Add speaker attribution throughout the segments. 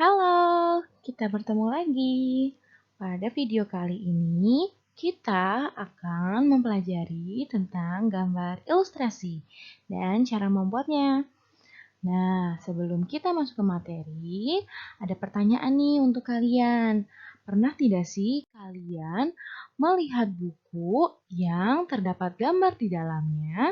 Speaker 1: Halo, kita bertemu lagi. Pada video kali ini, kita akan mempelajari tentang gambar ilustrasi dan cara membuatnya. Nah, sebelum kita masuk ke materi, ada pertanyaan nih untuk kalian. Pernah tidak sih kalian melihat buku yang terdapat gambar di dalamnya?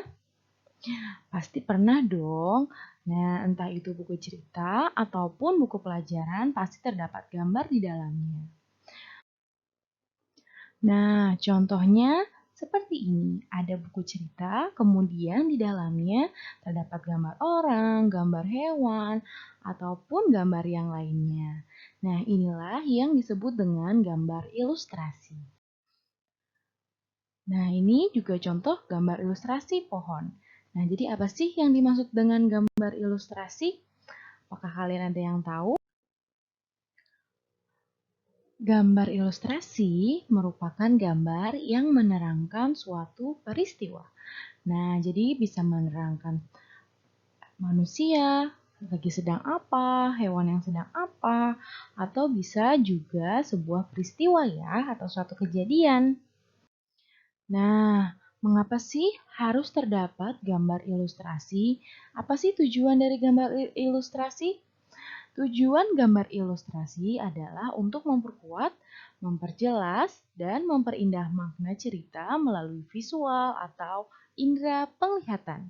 Speaker 1: Pasti pernah dong. Nah, entah itu buku cerita ataupun buku pelajaran, pasti terdapat gambar di dalamnya. Nah, contohnya seperti ini. Ada buku cerita, kemudian di dalamnya terdapat gambar orang, gambar hewan, ataupun gambar yang lainnya. Nah, inilah yang disebut dengan gambar ilustrasi. Nah, ini juga contoh gambar ilustrasi pohon. Nah, jadi apa sih yang dimaksud dengan gambar ilustrasi? Apakah kalian ada yang tahu? Gambar ilustrasi merupakan gambar yang menerangkan suatu peristiwa. Nah, jadi bisa menerangkan manusia lagi sedang apa, hewan yang sedang apa, atau bisa juga sebuah peristiwa ya, atau suatu kejadian. Nah, mengapa sih harus terdapat gambar ilustrasi? Apa sih tujuan dari gambar ilustrasi? Tujuan gambar ilustrasi adalah untuk memperkuat, memperjelas, dan memperindah makna cerita melalui visual atau indera penglihatan.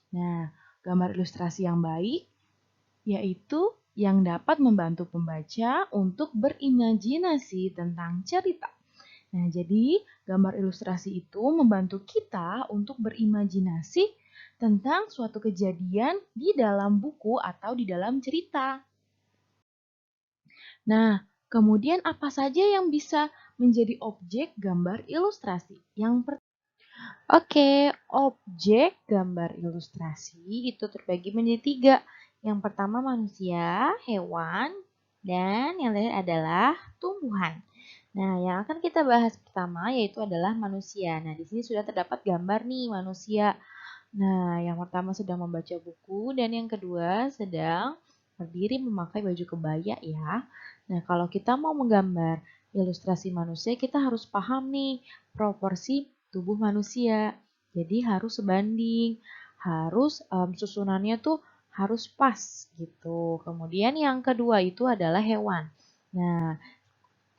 Speaker 1: Nah, gambar ilustrasi yang baik yaitu yang dapat membantu pembaca untuk berimajinasi tentang cerita. Nah, jadi gambar ilustrasi itu membantu kita untuk berimajinasi tentang suatu kejadian di dalam buku atau di dalam cerita. Nah, kemudian apa saja yang bisa menjadi objek gambar ilustrasi? Oke, objek gambar ilustrasi itu terbagi menjadi tiga. Yang pertama manusia, hewan, dan yang lain adalah tumbuhan. Nah, yang akan kita bahas pertama yaitu adalah manusia. Nah, di sini sudah terdapat gambar nih manusia. Nah, yang pertama sedang membaca buku dan yang kedua sedang berdiri memakai baju kebaya ya. Nah, kalau kita mau menggambar ilustrasi manusia, kita harus paham nih proporsi tubuh manusia. Jadi harus sebanding, harus susunannya tuh harus pas gitu. Kemudian yang kedua itu adalah hewan. Nah,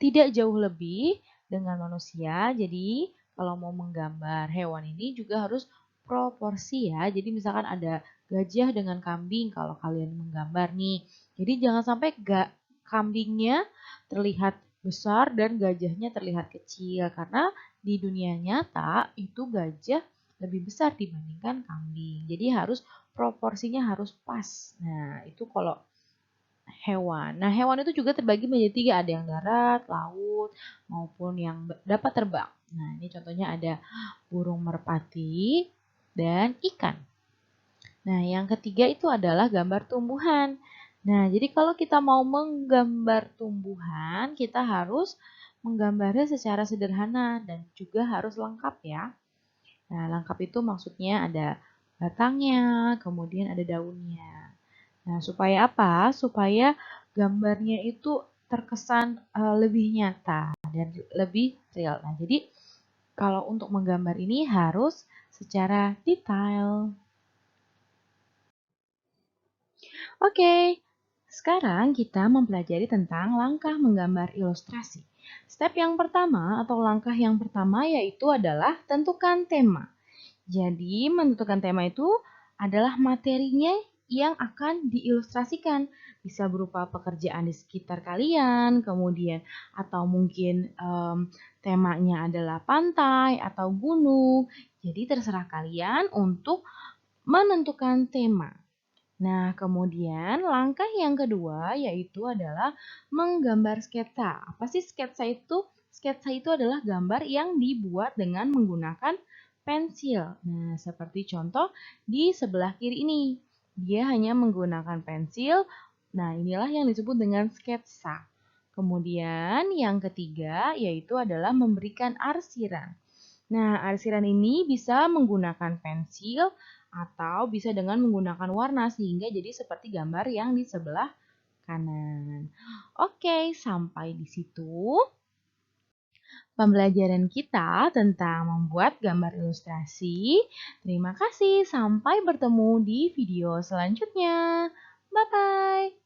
Speaker 1: tidak jauh lebih dengan manusia. Jadi kalau mau menggambar hewan ini juga harus proporsi ya. Jadi misalkan ada gajah dengan kambing kalau kalian menggambar nih. Jadi jangan sampai kambingnya terlihat besar dan gajahnya terlihat kecil karena di dunia nyata itu gajah lebih besar dibandingkan kambing. Jadi harus proporsinya harus pas. Nah, itu kalau hewan. Nah, hewan itu juga terbagi menjadi tiga, ada yang darat, laut, maupun yang dapat terbang. Nah, ini contohnya ada burung merpati dan ikan. Nah, yang ketiga itu adalah gambar tumbuhan. Nah, jadi kalau kita mau menggambar tumbuhan, kita harus menggambarnya secara sederhana dan juga harus lengkap ya. Nah, lengkap itu maksudnya ada batangnya, kemudian ada daunnya. Nah, supaya apa? Supaya gambarnya itu terkesan lebih nyata dan lebih real. Nah, jadi kalau untuk menggambar ini harus secara detail. Oke, sekarang kita mempelajari tentang langkah menggambar ilustrasi. Step yang pertama atau langkah yang pertama yaitu adalah tentukan tema. Jadi, menentukan tema itu adalah materinya yang akan diilustrasikan. Bisa berupa pekerjaan di sekitar kalian, kemudian atau mungkin temanya adalah pantai atau gunung. Jadi terserah kalian untuk menentukan tema. Nah, kemudian langkah yang kedua yaitu adalah menggambar sketsa. Apa sih sketsa itu? Sketsa itu adalah gambar yang dibuat dengan menggunakan pensil. Nah, seperti contoh di sebelah kiri ini. Dia hanya menggunakan pensil. Nah, inilah yang disebut dengan sketsa. Kemudian yang ketiga yaitu adalah memberikan arsiran. Nah, arsiran ini bisa menggunakan pensil atau bisa dengan menggunakan warna sehingga jadi seperti gambar yang di sebelah kanan. Oke, sampai di situ pembelajaran kita tentang membuat gambar ilustrasi. Terima kasih, sampai bertemu di video selanjutnya. Bye-bye.